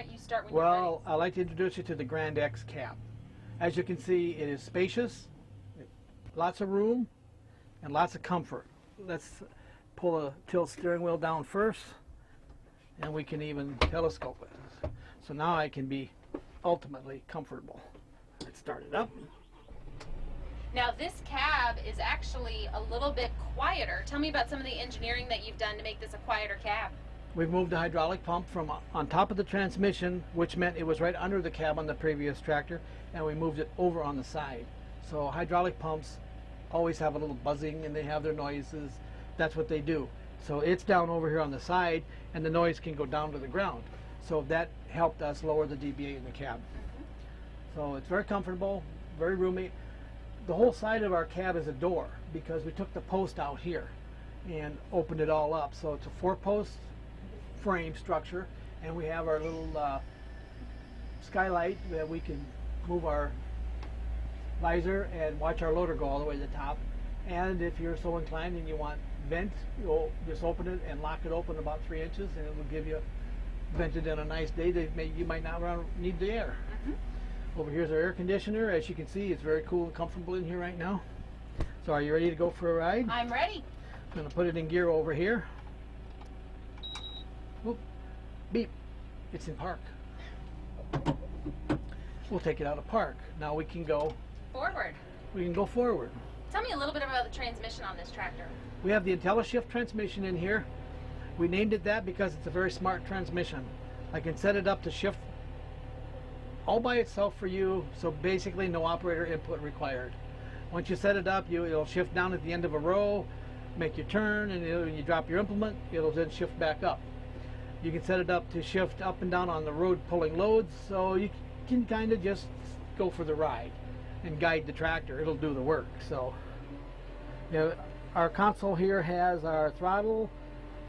right, you start when Well, you're ready. I'd like to introduce you to the Grand X cab. As you can see, it is spacious, lots of room, and lots of comfort. Let's pull the tilt steering wheel down first, and we can even telescope it. So now I can be ultimately comfortable. Let's start it up. Now this cab is actually a little bit quieter. Tell me about some of the engineering that you've done to make this a quieter cab. We've moved the hydraulic pump from on top of the transmission, which meant it was right under the cab on the previous tractor, and we moved it over on the side. So hydraulic pumps always have a little buzzing and they have their noises. That's what they do. So it's down over here on the side, and the noise can go down to the ground. So that helped us lower the dBA in the cab. So it's very comfortable, very roomy. The whole side of our cab is a door because we took the post out here and opened it all up. So it's a 4-post frame structure, and we have our little skylight that we can move our visor and watch our loader go all the way to the top. And if you're so inclined and you want vent, you'll just open it and lock it open about 3 inches, and it will give you vented in a nice day that you might not need the air. Over here's our air conditioner. As you can see, it's very cool and comfortable in here right now. So are you ready to go for a ride? I'm ready. I'm going to put it in gear over here. Whoop. Beep. It's in park. We'll take it out of park. Now we can go Forward. We can go forward. Tell me a little bit about the transmission on this tractor. We have the IntelliShift transmission in here. We named it that because it's a very smart transmission. I can set it up to shift all by itself for you, so basically no operator input required. Once you set it up, it'll shift down at the end of a row, make you turn, and when you drop your implement, it'll then shift back up. You can set it up to shift up and down on the road pulling loads, so you can kind of just go for the ride and guide the tractor. It'll do the work. So, our console here has our throttle,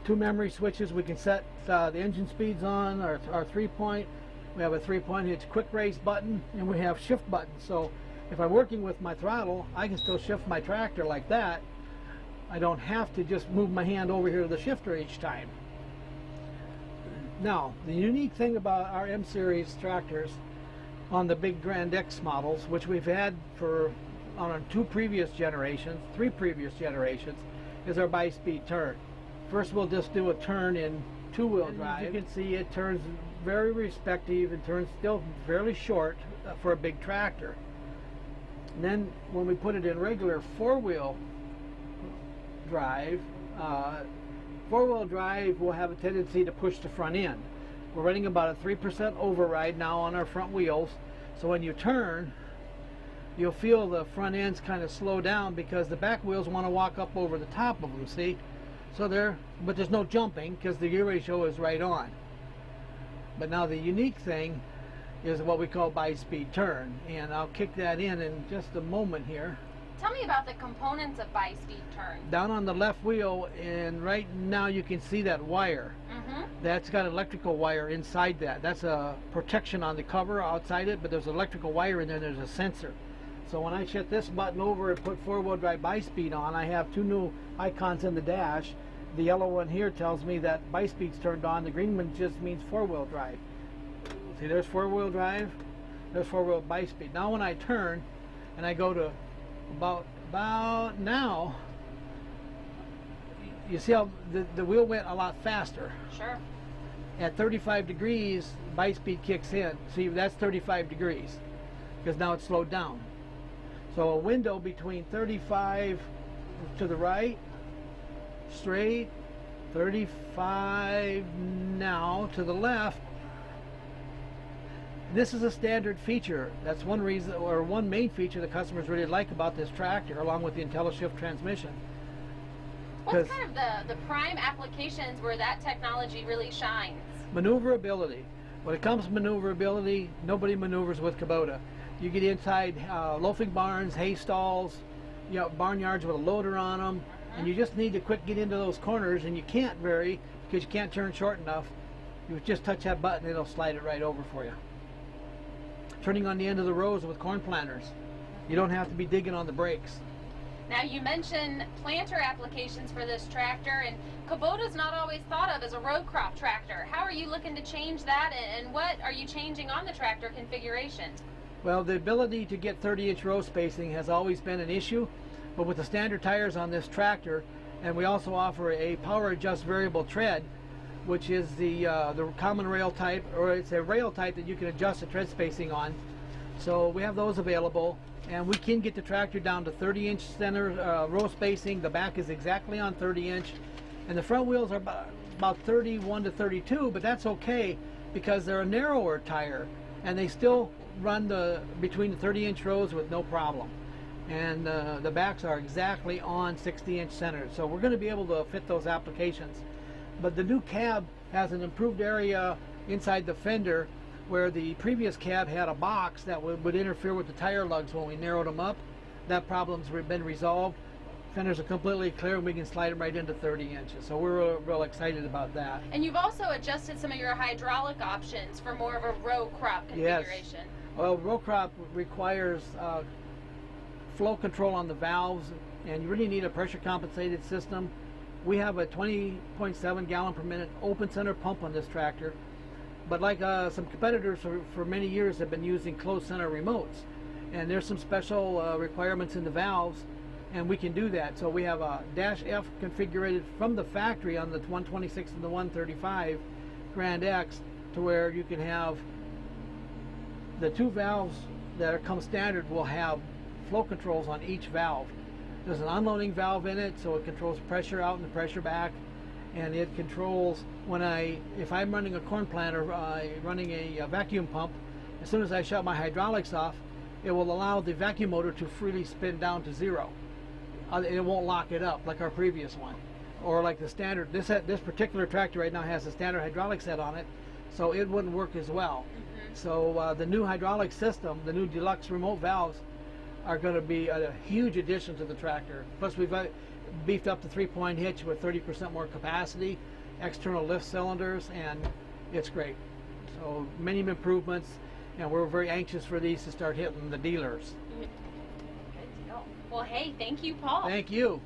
2 memory switches. We can set the engine speeds on, our 3-point. We have a 3-point hitch quick raise button, and we have shift buttons. So if I'm working with my throttle, I can still shift my tractor like that. I don't have to just move my hand over here to the shifter each time. Now, the unique thing about our M-Series tractors on the big Grand X models, which we've had on 3 previous generations, is our bi-speed turn. First we'll just do a turn in 2-wheel drive. As you can see, it turns very respective and turns still fairly short for a big tractor. And then when we put it in regular 4-wheel drive, 4-wheel drive will have a tendency to push the front end. We're running about a 3% override now on our front wheels, so when you turn, you'll feel the front ends kind of slow down because the back wheels want to walk up over the top of them, see? So but there's no jumping because the gear ratio is right on. But now the unique thing is what we call bi-speed turn, and I'll kick that in just a moment here. Tell me about the components of bi-speed turn. Down on the left wheel, and right now you can see that wire. That's got electrical wire inside that. That's a protection on the cover outside it, but there's electrical wire in there and there's a sensor. So when I shut this button over and put 4-wheel drive bi-speed on, I have 2 new icons in the dash. The yellow one here tells me that bi-speed's turned on. The green one just means 4-wheel drive. See, there's 4-wheel drive, there's 4-wheel bi-speed. Now when I turn and I go to about now, you see how the wheel went a lot faster. Sure. At 35 degrees, bi-speed kicks in. See, that's 35 degrees because now it's slowed down. So a window between 35 to the right, straight, 35 now to the left. This is a standard feature. That's one reason, or one main feature the customers really like about this tractor, along with the IntelliShift transmission. What's kind of the prime applications where that technology really shines? Maneuverability. When it comes to maneuverability, nobody maneuvers with Kubota. You get inside loafing barns, hay stalls, barnyards with a loader on them, and you just need to quick get into those corners, and you can't vary because you can't turn short enough. You just touch that button, it'll slide it right over for you. Turning on the end of the rows with corn planters. You don't have to be digging on the brakes. Now you mentioned planter applications for this tractor, and Kubota's not always thought of as a row crop tractor. How are you looking to change that, and what are you changing on the tractor configuration? Well, the ability to get 30-inch row spacing has always been an issue, but with the standard tires on this tractor, and we also offer a power adjust variable tread, which is the common rail type, or it's a rail type that you can adjust the tread spacing on. So we have those available, and we can get the tractor down to 30-inch center row spacing. The back is exactly on 30-inch, and the front wheels are about 31 to 32, but that's okay because they're a narrower tire, and they still run between the 30-inch rows with no problem. And the backs are exactly on 60-inch centers, so we're going to be able to fit those applications. But the new cab has an improved area inside the fender, where the previous cab had a box that would interfere with the tire lugs when we narrowed them up. That problem's been resolved. Fenders are completely clear, and we can slide them right into 30 inches. So we're real excited about that. And you've also adjusted some of your hydraulic options for more of a row crop configuration. Yes. Well, row crop requires flow control on the valves, and you really need a pressure compensated system. We have a 20.7 gallon per minute open center pump on this tractor. But like some competitors for many years have been using closed center remotes, and there's some special requirements in the valves, and we can do that. So we have a dash F configured from the factory on the 126 and the 135 Grand X, to where you can have the two valves that come standard will have flow controls on each valve. There's an unloading valve in it, so it controls pressure out and the pressure back. And it controls if I'm running a corn planter, running a vacuum pump, as soon as I shut my hydraulics off, it will allow the vacuum motor to freely spin down to zero. It won't lock it up like our previous one, or like the standard. This particular tractor right now has a standard hydraulic set on it, so it wouldn't work as well. Mm-hmm. So the new hydraulic system, the new deluxe remote valves, are going to be a huge addition to the tractor. Plus we've beefed up the 3-point hitch with 30% more capacity, external lift cylinders, and it's great. So many improvements, and we're very anxious for these to start hitting the dealers. Good deal. Well, hey, thank you, Paul. Thank you.